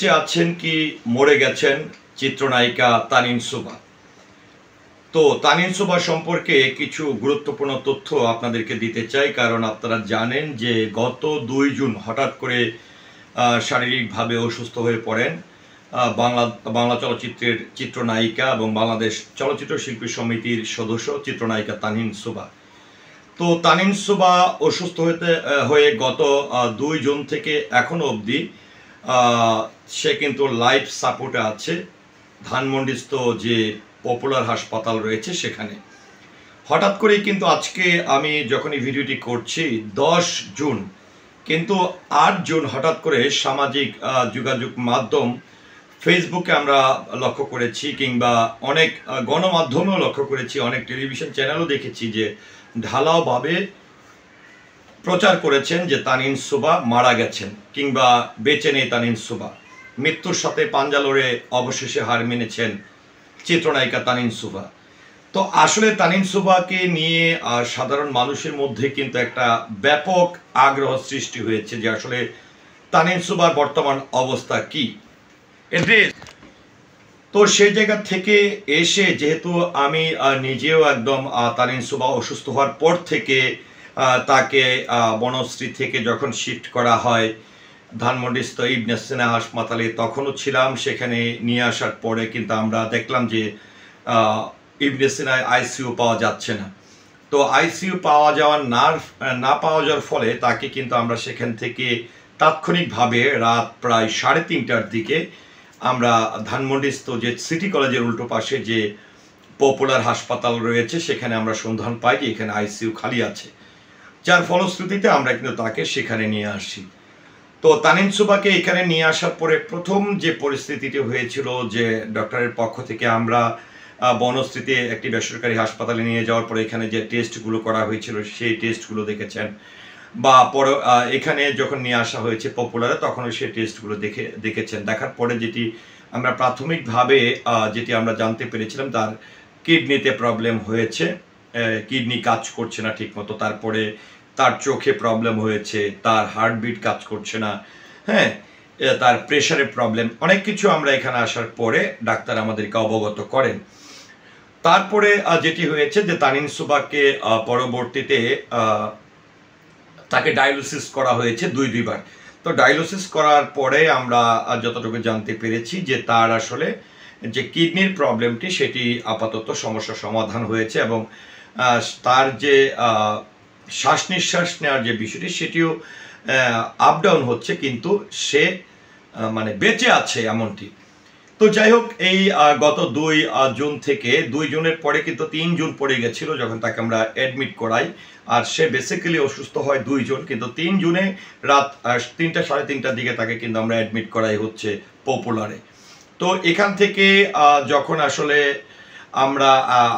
বেঁচে আছেন কি মরে গেছেন চিত্রনায়িকা তানিন সুবা। তো তানিন সুবা সম্পর্কে কিছু গুরুত্বপূর্ণ তথ্য আপনাদেরকে দিতে চাই, কারণ আপনারা জানেন যে গত 2 জুন হঠাৎ করে শারীরিকভাবে অসুস্থ হয়ে পড়েন বাংলা চলচ্চিত্রের চিত্রনায়িকা এবং বাংলাদেশ চলচ্চিত্র শিল্পী সমিতির সদস্য চিত্রনায়িকা তানিন সুবা। তো তানিন সুবা অসুস্থ হয়ে গত 2 জুন থেকে এখনো অবধি সে কিন্তু লাইফ সাপোর্টে আছে ধানমন্ডিস্থ যে পপুলার হাসপাতাল রয়েছে সেখানে। হঠাৎ করেই কিন্তু আজকে আমি যখন এই ভিডিওটি করছি 10 জুন, কিন্তু 8 জুন হঠাৎ করে সামাজিক যোগাযোগ মাধ্যম ফেসবুকে আমরা লক্ষ্য করেছি, কিংবা অনেক গণমাধ্যমেও লক্ষ্য করেছি, অনেক টেলিভিশন চ্যানেলও দেখেছি যে ঢালাওভাবে প্রচার করেছেন যে তানিন সুবা মারা গেছেন কিংবা বেঁচে নেই তানিন সুবা। মৃত্যুর সাথে পাঞ্জা লড়ে অবশেষে হার মেনেছেন চিত্রনায়িকা তানিন সুবা। তো আসলে তানিন সুবাকে নিয়ে সাধারণ মানুষের মধ্যে কিন্তু একটা ব্যাপক আগ্রহ সৃষ্টি হয়েছে যে আসলে তানিন সুবার বর্তমান অবস্থা কি। তো সেই জায়গা থেকে এসে যেহেতু আমি নিজেও একদম তানিন সুবা অসুস্থ হওয়ার পর থেকে তাকে বনশ্রী থেকে যখন শিফট করা হয় ধানমন্ডিস্থ ইবনে সিনা হাসপাতালে, তখনও ছিলাম সেখানে। নিয়ে আসার পরে কিন্তু আমরা দেখলাম যে ইবনে সিনায় আইসিইউ পাওয়া যাচ্ছে না। তো আইসিইউ না পাওয়া যাওয়ার ফলে তাকে কিন্তু আমরা সেখান থেকে তাৎক্ষণিকভাবে রাত প্রায় 3:30টার দিকে আমরা ধানমন্ডিস্থ যে সিটি কলেজের উল্টো পাশে যে পপুলার হাসপাতাল রয়েছে সেখানে আমরা সন্ধান পাই যে এখানে আইসিইউ খালি আছে, যার ফলশ্রুতিতে আমরা কিন্তু তাকে সেখানে নিয়ে আসি। তো তানিন সুবাকে এখানে নিয়ে আসার পরে প্রথম যে পরিস্থিতিটি হয়েছিল যে ডক্টরের পক্ষ থেকে আমরা বনশ্রীতে একটি বেসরকারি হাসপাতালে নিয়ে যাওয়ার পরে এখানে যে টেস্টগুলো করা হয়েছিল সেই টেস্টগুলো দেখেছেন, বা পরে এখানে যখন নিয়ে আসা হয়েছে পপুলারে তখনও সেই টেস্টগুলো দেখেছেন। দেখার পরে যেটি আমরা প্রাথমিকভাবে যেটি আমরা জানতে পেরেছিলাম তার কিডনিতে প্রবলেম হয়েছে, কিডনি কাজ করছে না ঠিকমতো, তারপরে তার চোখে প্রবলেম হয়েছে, তার হার্টবিট কাজ করছে না, হ্যাঁ, তার প্রেশারের প্রবলেম, অনেক কিছু আমরা এখানে আসার পরে ডাক্তার আমাদেরকে অবগত করেন। তারপরে যেটি হয়েছে যে তানিন সুবাকে পরবর্তীতে তাকে ডায়ালিসিস করা হয়েছে 2বার। তো ডায়ালিসিস করার পরে আমরা যতটুকু জানতে পেরেছি যে তার আসলে যে কিডনির প্রবলেমটি সেটি আপাতত সমস্যা সমাধান হয়েছে, এবং তার যে শ্বাস নিঃশ্বাস নেওয়ার যে বিষয়টি সেটিও আপ ডাউন হচ্ছে, কিন্তু সে মানে বেঁচে আছে এমনটি। তো যাই হোক, এই গত 2 জুন থেকে 2 জুনের পরে কিন্তু 3 জুন পড়ে গেছিল যখন তাকে আমরা অ্যাডমিট করাই, আর সে বেসিক্যালি অসুস্থ হয় 2 জুন, কিন্তু 3 জুনে রাত 3টা 3:30টার দিকে তাকে কিন্তু আমরা অ্যাডমিট করাই হচ্ছে পপুলারে। তো এখান থেকে যখন আসলে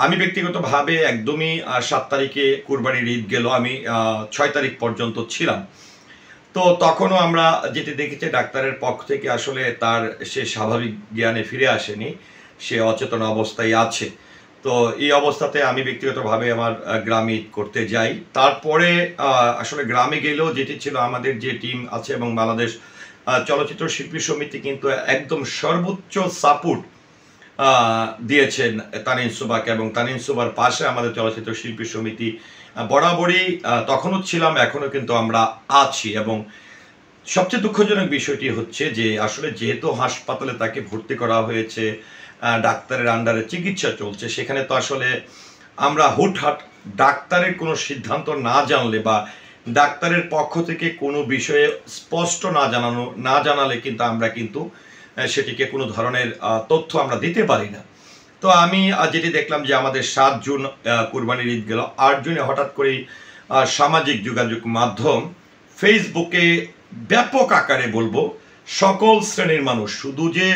আমি ব্যক্তিগতভাবে একদমই 7 তারিখে কুরবানির ঈদ গেল, আমি 6 তারিখ পর্যন্ত ছিলাম। তো তখনও আমরা যেটি দেখেছি ডাক্তারের পক্ষ থেকে আসলে সে স্বাভাবিক জ্ঞানে ফিরে আসেনি, সে অচেতন অবস্থায় আছে। তো এই অবস্থাতে আমি ব্যক্তিগতভাবে আমার গ্রামে ঈদ করতে যাই। তারপরে আসলে গ্রামে গেলেও যেটি ছিল, আমাদের যে টিম আছে এবং বাংলাদেশ চলচ্চিত্র শিল্পী সমিতি কিন্তু একদম সর্বোচ্চ সাপোর্ট দিয়েছেন তানিন সুবাকে, এবং তানিন সুবার পাশে আমাদের চলচ্চিত্র শিল্পী সমিতি বরাবরই তখনও ছিলাম, এখনও কিন্তু আমরা আছি। এবং সবচেয়ে দুঃখজনক বিষয়টি হচ্ছে যে আসলে যেহেতু হাসপাতালে তাকে ভর্তি করা হয়েছে, ডাক্তারের আন্ডারে চিকিৎসা চলছে, সেখানে তো আসলে আমরা হুটহাট ডাক্তারের কোনো সিদ্ধান্ত না জানলে বা ডাক্তারের পক্ষ থেকে কোনো বিষয়ে স্পষ্ট না জানালে কিন্তু আমরা কিন্তু সেটিকে কোনো ধরনের তথ্য আমরা দিতে পারি না। তো আমি যেটি দেখলাম যে আমাদের 7 জুন কুরবানির ঈদ গেল, 8 জুনে হঠাৎ করেই সামাজিক যোগাযোগ মাধ্যম ফেসবুকে ব্যাপক আকারে বলবো সকল শ্রেণীর মানুষ, শুধু যে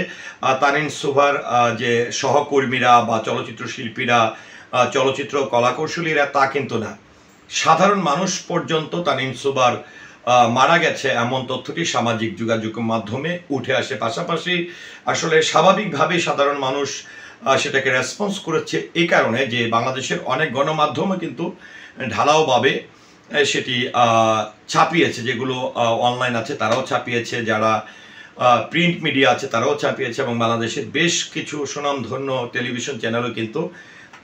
তানিন সুবার যে সহকর্মীরা বা চলচ্চিত্র শিল্পীরা, চলচ্চিত্র কলাকৌশলীরা তা কিন্তু না, সাধারণ মানুষ পর্যন্ত তানিন সুবার মারা গেছে এমন তথ্যটি সামাজিক যোগাযোগ মাধ্যমে উঠে আসে। পাশাপাশি আসলে স্বাভাবিকভাবেই সাধারণ মানুষ সেটাকে রেসপন্স করেছে এই কারণে যে বাংলাদেশের অনেক গণমাধ্যমে কিন্তু ঢালাওভাবে সেটি ছাপিয়েছে, যেগুলো অনলাইন আছে তারাও ছাপিয়েছে, যারা প্রিন্ট মিডিয়া আছে তারাও ছাপিয়েছে, এবং বাংলাদেশের বেশ কিছু সুনামধন্য টেলিভিশন চ্যানেলও কিন্তু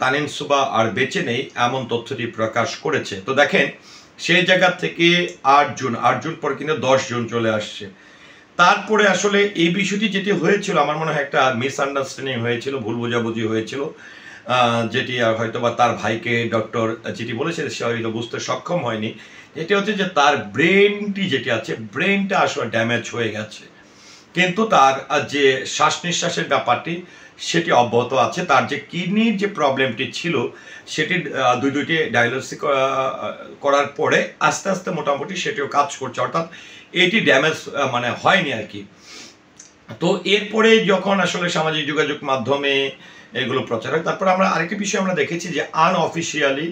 তানিন সুবা আর বেঁচে নেই এমন তথ্যটি প্রকাশ করেছে। তো দেখেন, সেই জায়গা থেকে 8 জুন পরে কিন্তু 10 জুন চলে আসছে। তারপরে আসলে এই বিষয়টি যেটি হয়েছিল, আমার মনে হয় একটা মিসআন্ডারস্ট্যান্ডিং হয়েছিল, ভুল বোঝাবুঝি হয়েছিল, যেটি হয়তো বা তার ভাইকে ডক্টর যেটি বলেছে সে হয়তো বুঝতে সক্ষম হয়নি। এটি হচ্ছে যে তার ব্রেনটি যেটি আছে, ব্রেনটা আসলে ড্যামেজ হয়ে গেছে, কিন্তু তার যে শ্বাস নিঃশ্বাসের ব্যাপারটি সেটি অব্যাহত আছে। তার যে কিডনির যে প্রবলেমটি ছিল সেটি দুইটি ডায়ালিসিস করার পরে আস্তে আস্তে মোটামুটি সেটিও কাজ করছে, অর্থাৎ এটি ড্যামেজ মানে হয়নি আর কি। তো এরপরে যখন আসলে সামাজিক যোগাযোগ মাধ্যমে এগুলো প্রচার হয়, তারপর আমরা আরেকটি বিষয় আমরা দেখেছি যে আনঅফিসিয়ালি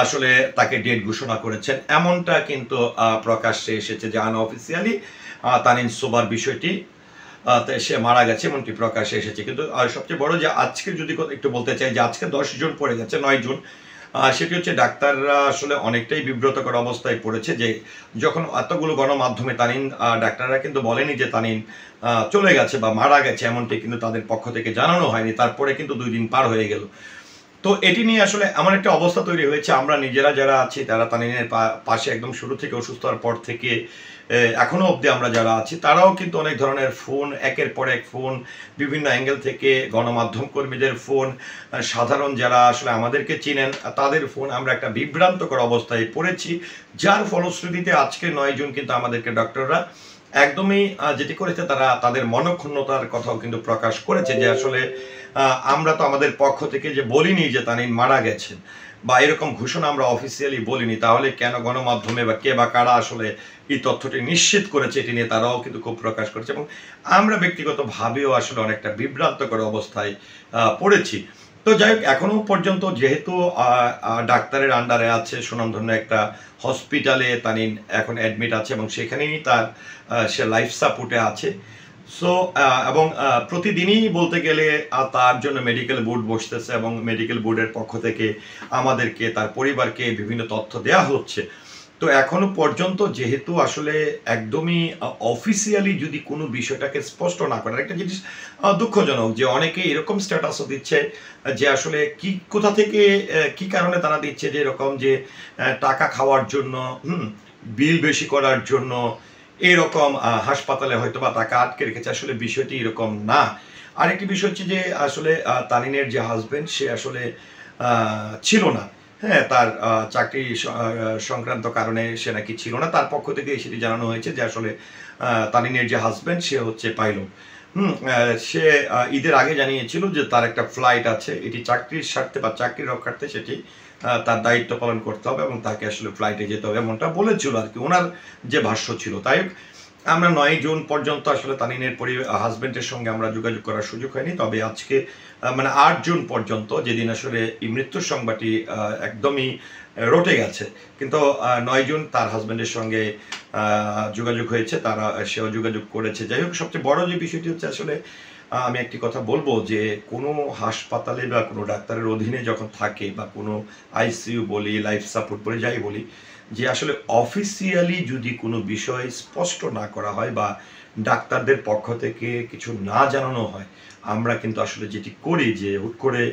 আসলে তাকে ডেট ঘোষণা করেছেন, এমনটা কিন্তু প্রকাশ্যে এসেছে যে আনঅফিসিয়ালি তানিন সুবার বিষয়টি সে মারা গেছে এমনটি প্রকাশ্যে এসেছে। কিন্তু সবচেয়ে বড় যে আজকে যদি একটু বলতে চাই যে আজকে 10 জুন পড়ে গেছে, 9 জুন, সেটি হচ্ছে ডাক্তাররা আসলে অনেকটাই বিব্রতকর অবস্থায় পড়েছে যে যখন এতগুলো গণমাধ্যমে তানিন, ডাক্তাররা কিন্তু বলেনি যে তানিন চলে গেছে বা মারা গেছে, এমনটি কিন্তু তাদের পক্ষ থেকে জানানো হয়নি। তারপরে কিন্তু 2 দিন পার হয়ে গেল। তো এটি নিয়ে আসলে এমন একটা অবস্থা তৈরি হয়েছে, আমরা নিজেরা যারা আছি তারা তানিনের পাশে একদম শুরু থেকে অসুস্থ হওয়ার পর থেকে এখনো অবধি আমরা যারা আছি তারাও কিন্তু অনেক ধরনের ফোন, একের পর এক ফোন, বিভিন্ন অ্যাঙ্গেল থেকে গণমাধ্যম কর্মীদের ফোন, সাধারণ যারা আসলে আমাদেরকে চিনেন তাদের ফোন, আমরা একটা বিভ্রান্তকর অবস্থায় পড়েছি, যার ফলশ্রুতিতে আজকে 9 জুন কিন্তু আমাদেরকে ডক্টররা একদমই যেটি করেছে তারা তাদের মনক্ষুণ্ণতার কথাও কিন্তু প্রকাশ করেছে যে আসলে আমরা তো আমাদের পক্ষ থেকে যে বলিনি যে তানিন মারা গেছেন বা এরকম ঘোষণা আমরা অফিসিয়ালি বলিনি, তাহলে কেন গণমাধ্যমে বা কে বা কারা আসলে এই তথ্যটি নিশ্চিত করেছে এটি নিয়ে তারাও কিন্তু খুব প্রকাশ করেছে, এবং আমরা ব্যক্তিগতভাবেও আসলে অনেকটা বিভ্রান্তকর অবস্থায় পড়েছি। তো যাই হোক, এখনো পর্যন্ত যেহেতু ডাক্তারের আন্ডারে আছে, সুনামধন্য একটা হসপিটালে তানিন এখন অ্যাডমিট আছে এবং সেখানেই তার সে লাইফ সাপোর্টে আছে। সো এবং প্রতিদিনই বলতে গেলে তার জন্য মেডিকেল বোর্ড বসতেছে এবং মেডিকেল বোর্ডের পক্ষ থেকে আমাদেরকে, তার পরিবারকে বিভিন্ন তথ্য দেওয়া হচ্ছে। তো এখনো পর্যন্ত যেহেতু আসলে একদমই অফিসিয়ালি যদি কোনো বিষয়টাকে স্পষ্ট না করে, একটা জিনিস দুঃখজনক যে অনেকে এরকম স্ট্যাটাসও দিচ্ছে যে আসলে কি কোথা থেকে কি কারণে তারা দিচ্ছে যে এরকম যে টাকা খাওয়ার জন্য, বিল বেশি করার জন্য এরকম হাসপাতালে হয়তো বা টাকা আটকে রেখেছে, আসলে বিষয়টি এরকম না। আরেকটি বিষয় হচ্ছে যে আসলে তানিনের যে হাজবেন্ড সে আসলে ছিল না, হ্যাঁ, তার চাকরি সংক্রান্ত কারণে সে নাকি ছিল না, তার পক্ষ থেকে সেটি জানানো হয়েছে যে আসলে তানিনের যে হাজবেন্ড সে হচ্ছে পাইলট। সে ঈদের আগে জানিয়েছিল যে তার একটা ফ্লাইট আছে, এটি চাকরির স্বার্থে বা চাকরির রক্ষার্থে সেটি তার দায়িত্ব পালন করতে হবে এবং তাকে আসলে ফ্লাইটে যেতে হবে, এমনটা বলেছিল আর কি, ওনার যে ভাষ্য ছিল। তাই আমরা 9 জুন পর্যন্ত আসলে তানিনের হাজবেন্ডের সঙ্গে আমরা যোগাযোগ করার সুযোগ হয়নি, তবে আজকে মানে 8 জুন পর্যন্ত যেদিন আসলে এই মৃত্যুর সংবাদটি একদমই রটে গেছে, কিন্তু 9 জুন তার হাজবেন্ডের সঙ্গে যোগাযোগ হয়েছে, সেও যোগাযোগ করেছে। যাই হোক, সবচেয়ে বড় যে বিষয়টি হচ্ছে আসলে আমি একটি কথা বলবো যে কোনো হাসপাতালে বা কোনো ডাক্তারের অধীনে যখন থাকে বা কোনো আইসিইউ বলি, লাইফ সাপোর্ট বলি, যাই বলি, যে আসলে অফিসিয়ালি যদি কোনো বিষয় স্পষ্ট না করা হয় বা ডাক্তারদের পক্ষ থেকে কিছু না জানানো হয়, আমরা কিন্তু আসলে যেটি করি যে হুট করে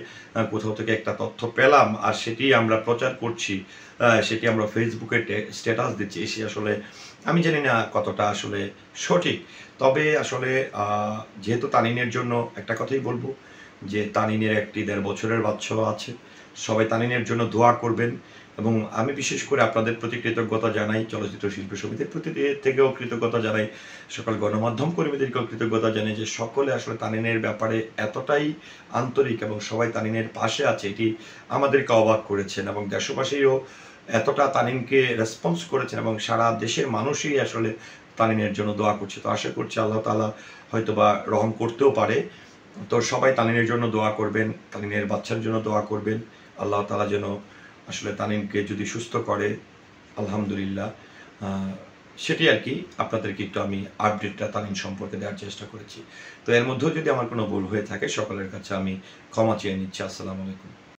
কোথাও থেকে একটা তথ্য পেলাম আর সেটি আমরা প্রচার করছি, সেটি আমরা ফেসবুকে স্ট্যাটাস দিচ্ছি, সে আসলে আমি জানি না কতটা আসলে সঠিক। তবে আসলে যেহেতু তানিনের জন্য একটা কথাই বলবো যে তানিনের একটি 1.5 বছরের বাচ্চাও আছে, সবাই তানিনের জন্য দোয়া করবেন, এবং আমি বিশেষ করে আপনাদের প্রতি কৃতজ্ঞতা জানাই, চলচ্চিত্র শিল্পী সমিতির প্রতি থেকেও কৃতজ্ঞতা জানাই, সকল গণমাধ্যম কর্মীদেরকেও কৃতজ্ঞতা জানাই যে সকলে আসলে তানিনের ব্যাপারে এতটাই আন্তরিক এবং সবাই তানিনের পাশে আছে, এটি আমাদেরকে অবাক করেছেন, এবং দেশবাসীও এতটা তানিনকে রেসপন্স করেছেন এবং সারা দেশের মানুষই আসলে তানিনের জন্য দোয়া করছে। তো আশা করছি আল্লাহ তাআলা হয়তোবা রহম করতেও পারে। তো সবাই তানিনের জন্য দোয়া করবেন, তানিনের বাচ্চার জন্য দোয়া করবেন, আল্লাহ তাআলা যেন আসলে তানিনকে যদি সুস্থ করে, আলহামদুলিল্লাহ। সেটি আর কি আপনাদেরকে একটু আমি আপডেটটা তানিন সম্পর্কে দেওয়ার চেষ্টা করেছি। তো এর মধ্যেও যদি আমার কোনো ভুল হয়ে থাকে সকলের কাছে আমি ক্ষমা চেয়ে নিচ্ছি। আসসালামু আলাইকুম।